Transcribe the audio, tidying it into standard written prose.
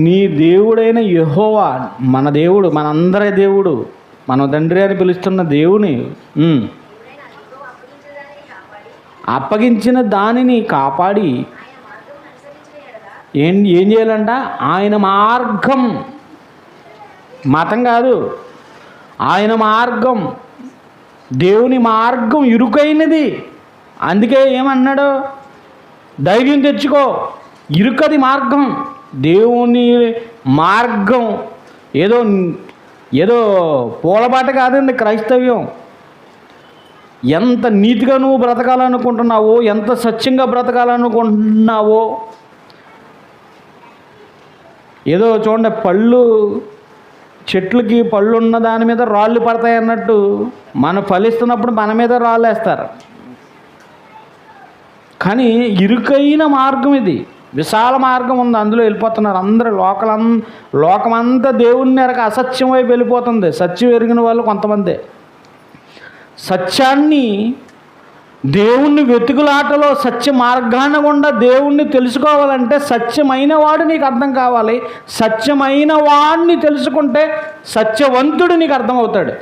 నీ దేవుడైన యెహోవా, మన దేవుడు, మనందరి దేవుడు, మన తండ్రి అని పిలుస్తున్న దేవుని అప్పగించిన దానిని కాపాడి ఏం చేయాలంట? ఆయన మార్గం, మతం కాదు, ఆయన మార్గం, దేవుని మార్గం ఇరుకైనది. అందుకే ఏమన్నాడు? ధైర్యం తెచ్చుకో, ఇరుకది మార్గం. దేవుని మార్గం ఏదో ఏదో పూలబాట కాదండి క్రైస్తవ్యం. ఎంత నీతిగా నువ్వు బ్రతకాలనుకుంటున్నావో, ఎంత సత్యంగా బ్రతకాలనుకుంటున్నావో, ఏదో చూడండి, పళ్ళు చెట్లకి పళ్ళు ఉన్న దాని మీద రాళ్ళు పడతాయి అన్నట్టు మనం ఫలిస్తున్నప్పుడు మన మీద రాళ్ళు వేస్తారు. కానీ ఇరుకైన మార్గం ఇది, విశాల మార్గం ఉంది, అందులో వెళ్ళిపోతున్నారు అందరూ. లోకమంతా దేవుణ్ణి ఎరక అసత్యం వైపు వెళ్ళిపోతుంది. సత్యం ఎరిగిన వాళ్ళు కొంతమంది. సత్యాన్ని, దేవుణ్ణి వెతుకులాటలో సత్య మార్గాన గుండా దేవుణ్ణి తెలుసుకోవాలంటే సత్యమైన వాడు నీకు అర్థం కావాలి. సత్యమైన వాడిని తెలుసుకుంటే సత్యవంతుడు నీకు అర్థమవుతాడు.